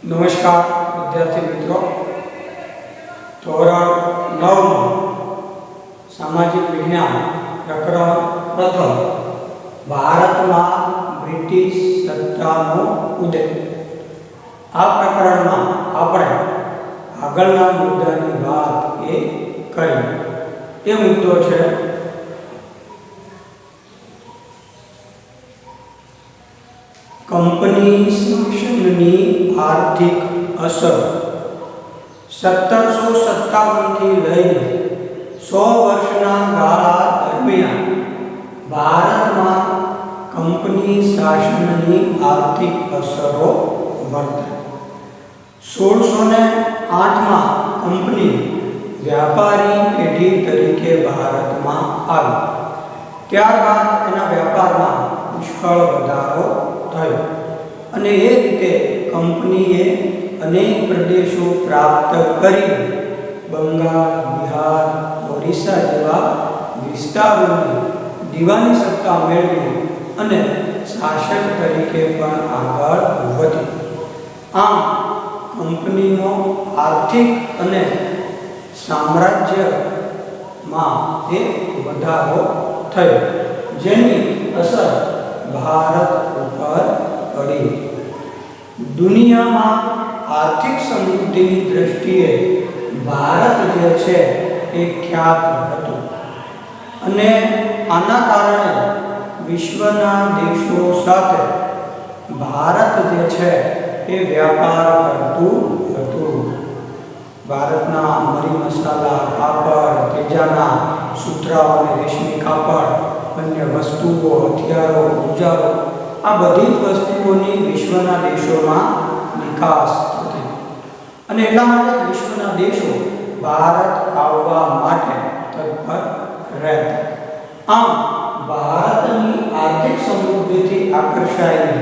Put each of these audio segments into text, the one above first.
नमस्कार विद्यार्थी मित्रों, धोरण 9 सामाजिक विज्ञान प्रकरण प्रथम भारत में ब्रिटिश सत्तानो उदय। आ प्रकरण में आपणे आगळना मुद्दानी वात ए करी। ए मुद्दो छे कंपनी शासननी आर्थिक असर। 1757 થી લઈને 100 વર્ષના ગાળા દરમિયાન ભારતમાં કંપની શાસનની આર્થિક અસરો વર્તાઈ। 1608 માં કંપની વ્યાપારી પેઢી તરીકે ભારતમાં આવી। ત્યારબાદ એના વ્યાપારમાં પુષ્કળ વધારો થયો અને એ રીતે કંપનીએ अनेक प्रदेशों प्राप्त करी बंगाल, बिहार, ओडिशा जेवा विस्तारों में दीवानी सत्ता मेळवी अने शासक तरीके पण आगळ वधी। आम कंपनीनो आर्थिक अने साम्राज्य में एक वधारो थयो जेनी असर भारत पर पड़ी। दुनिया में आर्थिक समृद्धि की दृष्टिए भारत जे छे एक ख्यात हतुं अने आना कारणे विश्वना देशों साथे भारत जे छे ए व्यापार करतुं हतुं। भारतना मरी मसाला, कापड़, तेजाना सूत्राओ अने रेशमी कापड़, अन्य वस्तुओं, हथियारों, औजारो आ बधी वस्तुओनी विश्वना देशों निकास थती अने એટલા માટે વિશ્વના દેશો ભારત આવવા માટે તત્પર રહેતા। આમ ભારતની આર્થિક સમૃદ્ધિથી આકર્ષાઈને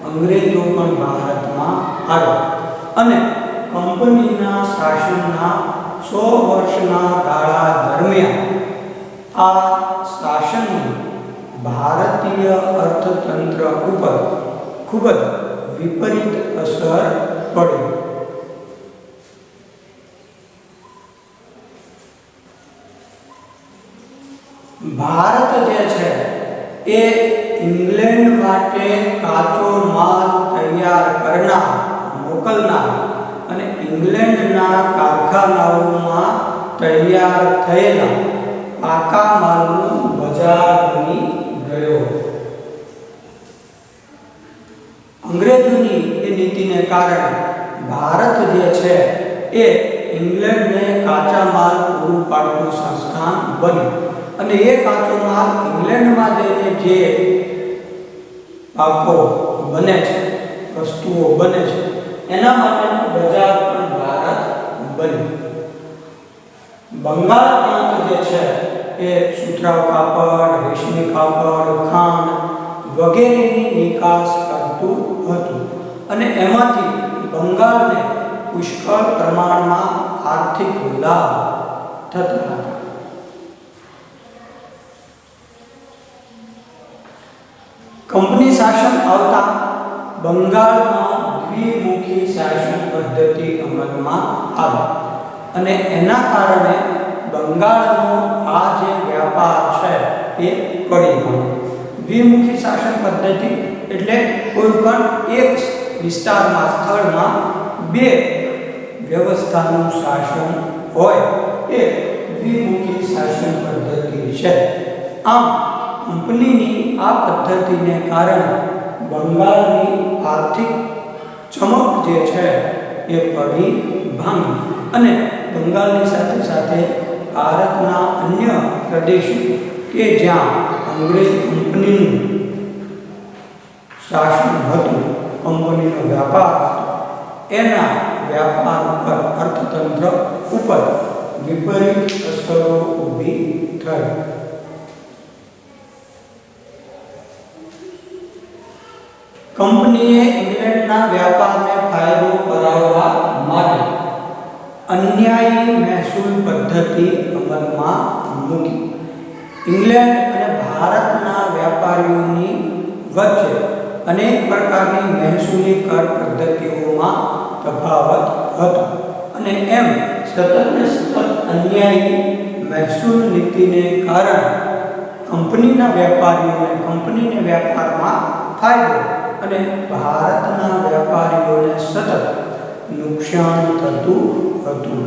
અંગ્રેજો પણ ભારતમાં આવ્યા અને કંપનીના શાસનના 100 વર્ષના ગાળા દરમિયાન આ શાસનની भारतीय अर्थतंत्र पर खूब विपरीत असर पड़ी। भारत जे छे ए इंग्लैंड माटे काचो माल तैयार करना मोकलना अने इंग्लैंडना कारखानाओमां तैयार थयेला पाका मालनु बजार बनी गयो। अंग्रेजोनी ए नीति ने कारण भारत जे छे ए इंग्लैंड ने काचा माल पूरू पाडતું संस्थान बन्યું અને એ કાચો માલ इंग्लैंड में जईने जे पाको बने छे, वस्तुओं बने छे, एना माटेનું बजार पण भारत बन्યું। बंगाल प्रांत जे छे ए सूत्राव कापड़, रेशमी कापड़, खांड वगैरेनी निकास करतुं हतुं अने एमांथी बंगाळने पुष्कळ प्रमाणमां आर्थिक लाभ थता हता। कंपनी शासन आवता बंगाळमां द्विमुखी शासन पद्धति अमलमां आवी अने एना कारणे बंगाळनो आ जे व्यापार छे ए पड़ी गयो। द्विमुखी शासन पद्धति एटले कोई पण एक विस्तारमां स्थळमां बे व्यवस्थानुं शासन होय ए द्विमुखी शासन पद्धति छे। आम कंपनीनी आ पद्धतिने कारणे बंगाळनी आर्थिक चमक जे छे ए पड़ी भांगी अने बंगालनी साथे साथे भारतना अन्य प्रदेशों के ज्यां अंग्रेज कंपनीनुं शासन हतुं, कंपनीनो व्यापार हतो, एना व्यापार पर अर्थतंत्र उपर विपरीत असरो ऊभी थई। कंपनीए इंग्लैंडना व्यापारने फायदो कराववा माटे अन्यायी महसूल पद्धति अमलमां मूकी। इंग्लैंड अने भारतना व्यापारीओनी वच्चे अनेक प्रकारनी महसूली कर पद्धतिओमां તફાવત હતો અને એમ સતત ને સતત અન્યાયી મહેસૂલ નીતિને કારણે કંપનીના વેપારીઓને વેપારમાં ફાયદો અને ભારતના વેપારીઓને સતત નુકસાન થતું હતું.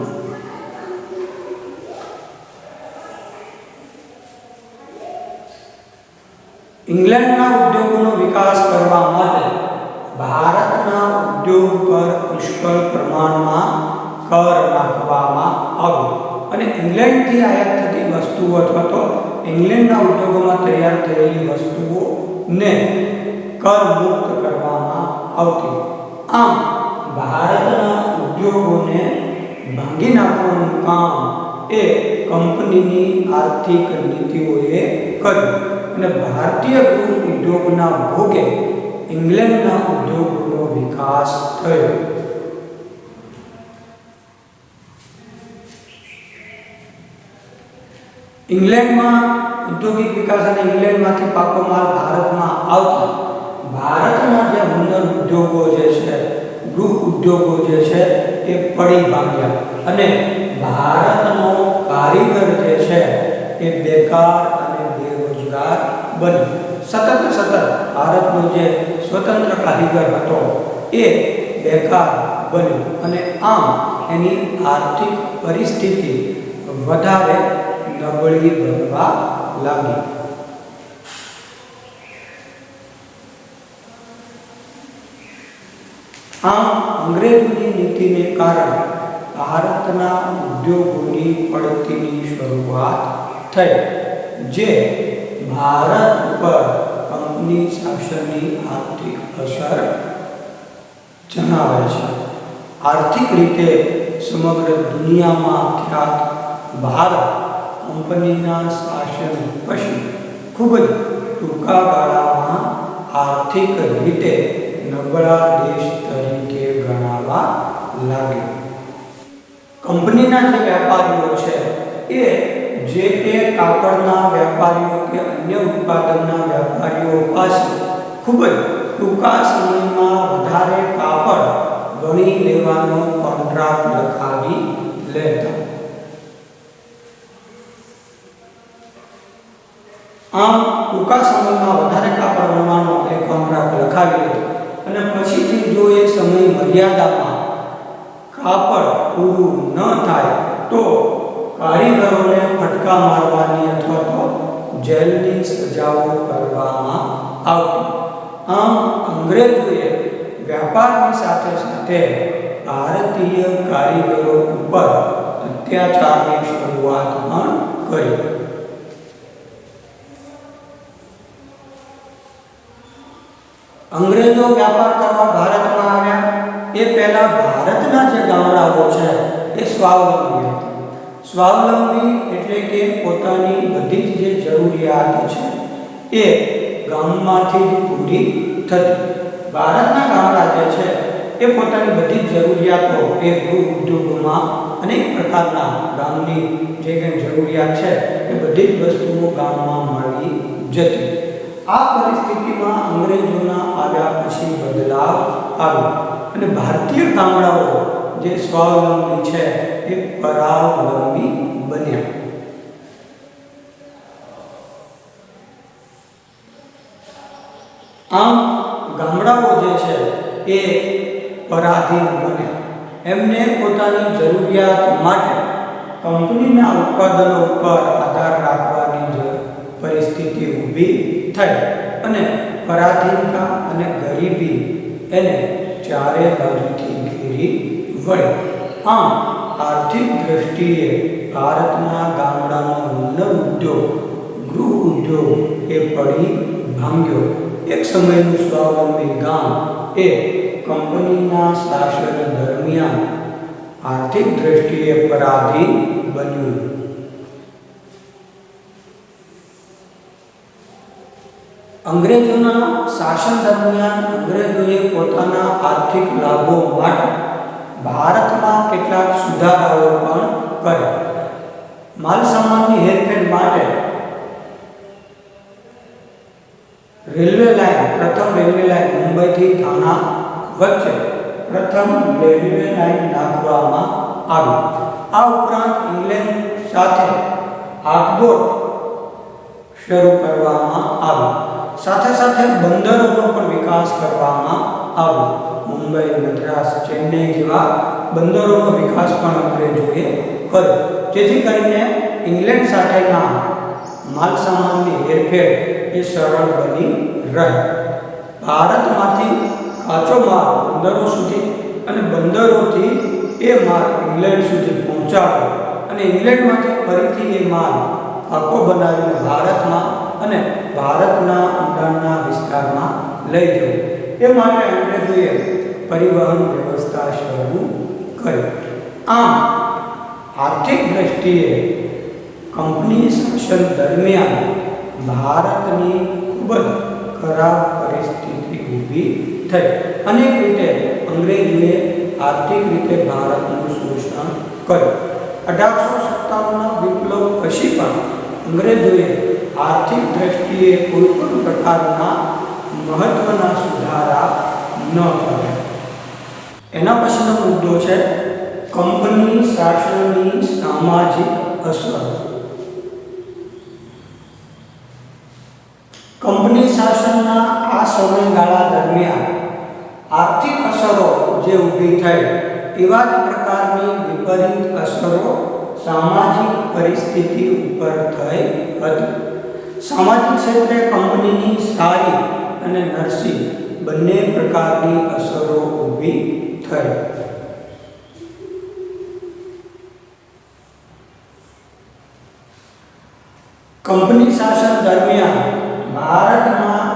ઇંગ્લેન્ડના ઉદ્યોગોનો વિકાસ કરવા માટે ભારતના ઉદ્યોગ પર પુષ્કળ પ્રમાણમાં કર નાખવામાં આવ્યો અને ઇંગ્લેન્ડથી આયાત થતી વસ્તુઓ અથવા તો ઇંગ્લેન્ડના ઉદ્યોગોમાં તૈયાર થયેલી વસ્તુઓને કર મુક્ત કરવામાં આવતી. આમ ભારતના ઉદ્યોગોને ભાંગી નાખવાનું કામ એ કંપનીની આર્થિક નીતિઓએ કર્યું અને ભારતીય ગૃહ ઉદ્યોગના ભોગે ઇંગ્લેન્ડના ઉદ્યોગોનો વિકાસ થયો. ઇંગ્લેન્ડમાં ઔદ્યોગિક વિકાસ અને ઇંગ્લેન્ડમાંથી પાકો માલ ભારતમાં આવતા ભારતના જે હુનર ઉદ્યોગો જે છે, ગૃહ ઉદ્યોગો જે છે એ પડી ભાંગ્યા અને ભારતનો કારીગર જે છે એ બેકાર અને બેરોજગાર બન્યો. સતત ભારતનો જે સ્વતંત્ર કારીગર હતો એ બેકાર બન્યો અને આમ એની આર્થિક પરિસ્થિતિ વધારે નબળી બનવા લાગી. આમ અંગ્રેજોની નીતિને કારણે ભારતના ઉદ્યોગોની પડતીની શરૂઆત થઈ, જે ભારત ઉપર કંપની શાસનની આર્થિક અસર જણાવે છે. આર્થિક રીતે સમગ્ર દુનિયામાં ખ્યાત ભારત કંપનીના શાસન પછી ખૂબ જ ટૂંકા ગાળામાં આર્થિક રીતે નબળા દેશ તરીકે ગણાવા લાગ્યો. કંપનીના જે વેપારીઓ છે એ જે તે કાપડના વેપારીઓ કે અન્ય ઉત્પાદનના વેપારીઓ પાસે ખૂબ જ ટૂંકા સમયમાં વધારે કાપડ વણી લેવાનો કોન્ટ્રાક્ટ લખાવી લેતા. આમ ટૂંકા સમયમાં વધારે કાપડ વણવાનો એ કોન્ટ્રાક્ટ લખાવી લેતો અને પછીથી જો એ સમય મર્યાદામાં કાપડ પૂરું ન થાય તો કારીગરોને ફટકા મારવાની અથવા તો જેલની સજાઓ કરવામાં આવતી. આમ અંગ્રેજોએ વેપારની સાથે સાથે ભારતીય કારીગરો ઉપર અત્યાચારની શરૂઆત પણ કરી. અંગ્રેજો વ્યાપાર કરવા ભારતમાં આવ્યા એ પહેલા ભારતના જે ગામડાઓ છે એ સ્વાવલંબી હતા. સ્વાવલંબી એટલે કે પોતાની બધી જ જે જરૂરિયાત છે એ ગામમાંથી જ પૂરી થતી. ભારતના ગામડા જે છે એ પોતાની બધી જ જરૂરિયાતો એ ગૃહ ઉદ્યોગોમાં અનેક પ્રકારના ગામની જે કંઈ જરૂરિયાત છે એ બધી જ વસ્તુઓ ગામમાં મળી જતી. આ પરિસ્થિતિમાં અંગ્રેજોના આવ્યા પછી બદલાવ આવ્યો અને ભારતીય ગામડાઓ જે સ્વાવલંબી છે એ પરાવલંબી બન્યા. આમ ગામડાઓ જે છે એ પરાધીન બન્યા. એમને પોતાની જરૂરિયાત માટે કંપનીના ઉત્પાદનો ઉપર આધાર રાખવાની પરિસ્થિતિ ઊભી થઈ અને પરાધીનતા અને ગરીબી એને ચારે બાજુથી ઘેરી વળી. આમ આર્થિક દ્રષ્ટિએ ભારતના ગામડાનો હુનર ઉદ્યોગ, ગૃહ ઉદ્યોગ એ પડી ભાંગ્યો. એક સમયનું સ્વાવલંબી ગામ એ કંપનીના શાસન દરમિયાન આર્થિક દ્રષ્ટિએ પરાધીન બન્યું. અંગ્રેજોના શાસન દરમિયાન અંગ્રેજોએ પોતાના આર્થિક લાભો માટે ભારતમાં કેટલાક સુધારાઓ પણ કર્યા. માલ સામાનની હેરફેર માટે રેલવે લાઇન, પ્રથમ રેલવે લાઇન મુંબઈથી થાણા વચ્ચે પ્રથમ રેલવે લાઇન નાખવામાં આવી. આ ઉપરાંત ઇંગ્લેન્ડ સાથે આખબોટ શરૂ કરવામાં આવી. સાથે સાથે બંદરોનો પણ વિકાસ કરવામાં આવ્યો. મુંબઈ, મદ્રાસ, ચેન્નઈ જેવા બંદરોનો વિકાસ પણ અંગ્રેજોએ કર્યો, જેથી કરીને ઇંગ્લેન્ડ સાથેના માલસામાનની હેરફેર એ સરળ બની રહે. ભારતમાંથી કાચો માલ બંદરો સુધી અને બંદરોથી એ માલ ઇંગ્લેન્ડ સુધી પહોંચાડ્યો અને ઇંગ્લેન્ડમાંથી ફરીથી એ માલ પાકો બનાવીને ભારતમાં અને ભારતના ઊંડાણના વિસ્તારમાં લઈ જવું. એ માટે અંગ્રેજોએ પરિવહન વ્યવસ્થા શરૂ કરી. આમ આર્થિક દ્રષ્ટિએ કંપની શાસન દરમિયાન ભારતની ખૂબ જ ખરાબ પરિસ્થિતિ ઊભી થઈ. અનેક રીતે અંગ્રેજોએ આર્થિક રીતે ભારતનું શોષણ કર્યું. 1857ના વિપ્લવ પછી પણ અંગ્રેજોએ આર્થિક દ્રષ્ટિએ કોઈ પણ પ્રકારના મહત્વના સુધારા ન કર્યા. એના પછીનો મુદ્દો છે કંપની શાસનની સામાજિક અસર. કંપની શાસનના આ સમયગાળા દરમિયાન આર્થિક અસરો જે ઊભી થઈ એવા જ પ્રકારની વિપરીત અસરો સામાજિક પરિસ્થિતિ ઉપર થઈ હતી. સામાજિક ક્ષેત્રે કંપનીની સારી અને નરસી બંને પ્રકારની અસરો ઊભી થઈ. કંપની શાસન દરમિયાન ભારતમાં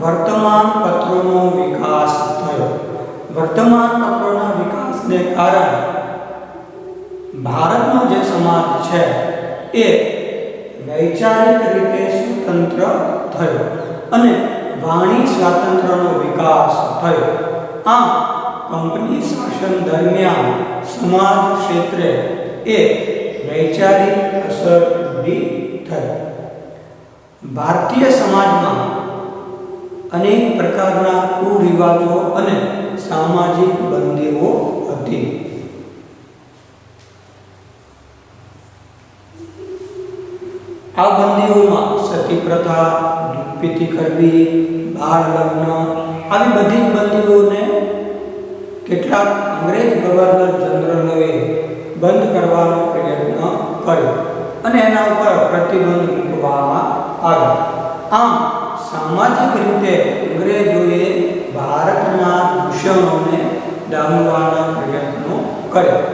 વર્તમાન પત્રોનો વિકાસ થયો. વર્તમાન પત્રોના વિકાસને કારણે ભારતનો જે સમાજ છે એ વૈચારિક રીતે સ્વતંત્ર થયો અને વાણી સ્વાતંત્ર્યનો વિકાસ થયો. આમ કંપની શાસન દરમિયાન સમાજ ક્ષેત્રે એ વૈચારિક અસર ઊભી થઈ. ભારતીય સમાજમાં અનેક પ્રકારના કુરિવાજો અને સામાજિક બંદીઓ હતી. આ બંદીઓમાં સતી પ્રથા, દૂધપીતી કરવી, બાળ લગ્ન આવી બધી જ બંદીઓને કેટલાક અંગ્રેજ ગવર્નર જનરલોએ બંધ કરવાનો પ્રયત્ન કર્યો અને એના ઉપર પ્રતિબંધ મૂકવામાં આવ્યો. આમ સામાજિક રીતે અંગ્રેજોએ ભારતના દૂષણોને ડામવાના પ્રયત્નો કર્યા,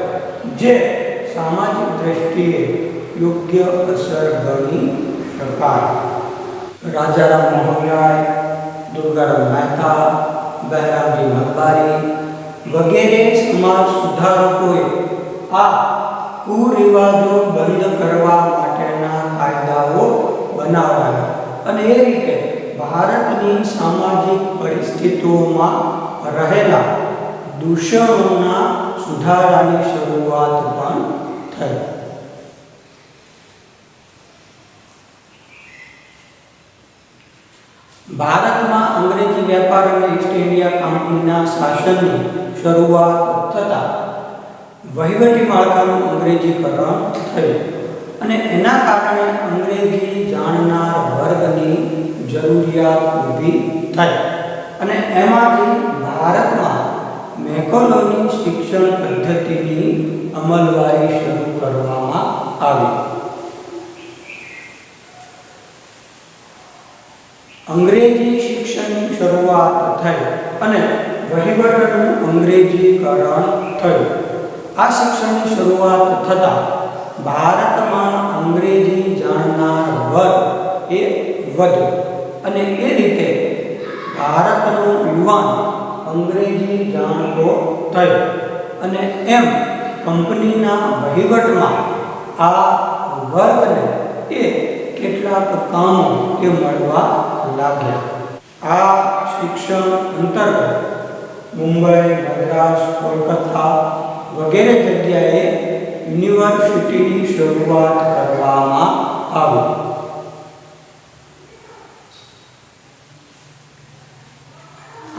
જે સામાજિક દ્રષ્ટિએ યોગ્ય અસર ગણી શકાય. રાજારામ મોહન રાય, દુર્ગારામ મહેતા, બહેરામજી મલબારી વગેરે સમાજ સુધારકોએ આ કુરિવાજો બંધ કરવા માટેના કાયદાઓ બનાવ્યા અને એ રીતે ભારતની સામાજિક પરિસ્થિતિઓમાં રહેલા દૂષણોના સુધારાની શરૂઆત પણ થઈ. ભારતમાં અંગ્રેજી વેપાર અને ઈસ્ટ ઇન્ડિયા કંપનીના શાસનની શરૂઆત થતાં વહીવટી માળખાનું અંગ્રેજીકરણ થયું અને એના કારણે અંગ્રેજી જાણનાર વર્ગની જરૂરિયાત ઊભી થઈ અને એમાંથી ભારતમાં મેકોલોની શિક્ષણ પદ્ધતિની અમલવારી શરૂ કરવામાં આવી. અંગ્રેજી શિક્ષણની શરૂઆત થઈ અને વહીવટનું અંગ્રેજીકરણ થયું. આ શિક્ષણની શરૂઆત થતાં ભારતમાં અંગ્રેજી જાણનાર વર્ગ એ વધ્યો અને એ રીતે ભારતનો યુવાન અંગ્રેજી જાણતો થયો અને એમ કંપનીના વહીવટમાં આ વર્ગને એ કેટલાક કામો એ મળવા લાગ્યા. આ શિક્ષણ અંતર્ગત મુંબઈ, મદ્રાસ, કોલકાતા વગેરે જગ્યાએ યુનિવર્સિટીની શરૂઆત કરવામાં આવી.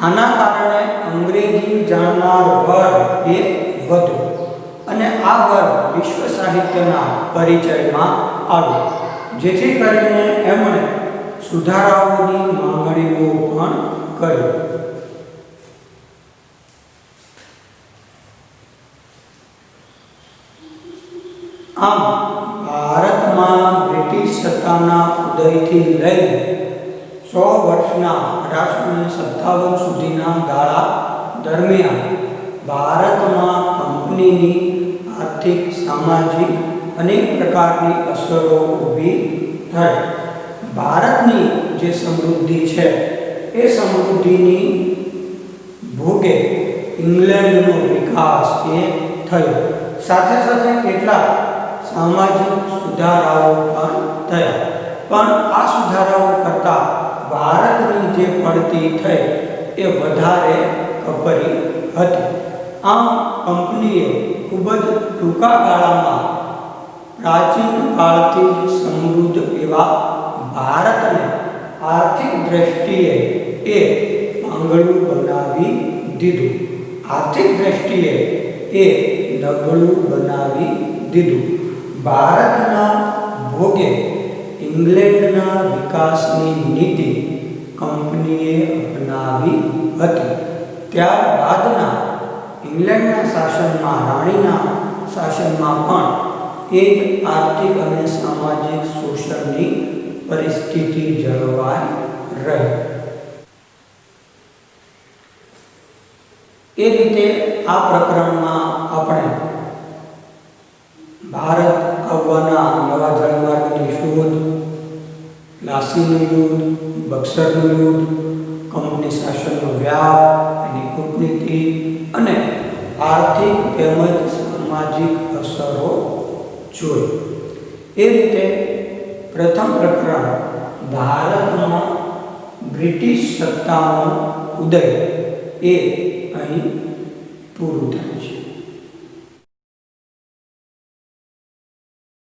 આના કારણે અંગ્રેજી જાણનાર વર્ગ એ વધ્યો અને આ વર્ગ વિશ્વ સાહિત્યના પરિચયમાં આવ્યો, જેથી કરીને એમણે સુધારાઓની માંગણીઓ પણ કરી. આમ ભારતમાં બ્રિટિશ સત્તાના ઉદયથી લઈને 100 વર્ષના 1857 સુધીના ગાળા દરમિયાન ભારતમાં કંપનીની આર્થિક, સામાજિક અનેક પ્રકારની અસરો ઊભી થઈ. ભારતની જે સમૃદ્ધિ છે એ સમૃદ્ધિની ભોગે ઇંગ્લેન્ડનો વિકાસ એ થયો. સાથે સાથે કેટલાક સામાજિક સુધારાઓ પણ થયા, પણ આ સુધારાઓ કરતાં ભારતની જે પડતી થઈ એ વધારે કપરી હતી. આમ કંપનીએ ખૂબ જ ટૂંકા ગાળામાં પ્રાચીન કાળથી સમૃદ્ધ એવા ભારતને આર્થિક દ્રષ્ટિએ એ પાંગળું બનાવી દીધું. આર્થિક દ્રષ્ટિએ એ નબળું બનાવી દીધું. ભારતના ભોગે ઇંગ્લેન્ડના વિકાસની નીતિ કંપનીએ અપનાવી હતી. ત્યારબાદના ઇંગ્લેન્ડના શાસનમાં, રાણીના શાસનમાં પણ એ જ આર્થિક અને સામાજિક શોષણની પરિસ્થિતિ જળવાઈ રહી. એ રીતે આ પ્રકરણમાં આપણે ભારત આવવાના નવા જળમાર્ગની શોધ, પ્લાસીનું યુદ્ધ, બક્સરનું યુદ્ધ, કંપની શાસનનો વ્યાપ, એની કૂટનીતિ અને આર્થિક તેમજ સામાજિક અસરો જોઈ. એ રીતે પ્રથમ પ્રકરણ ભારતમાં બ્રિટિશ સત્તાનો ઉદય એ અહીં પૂરું થાય છે.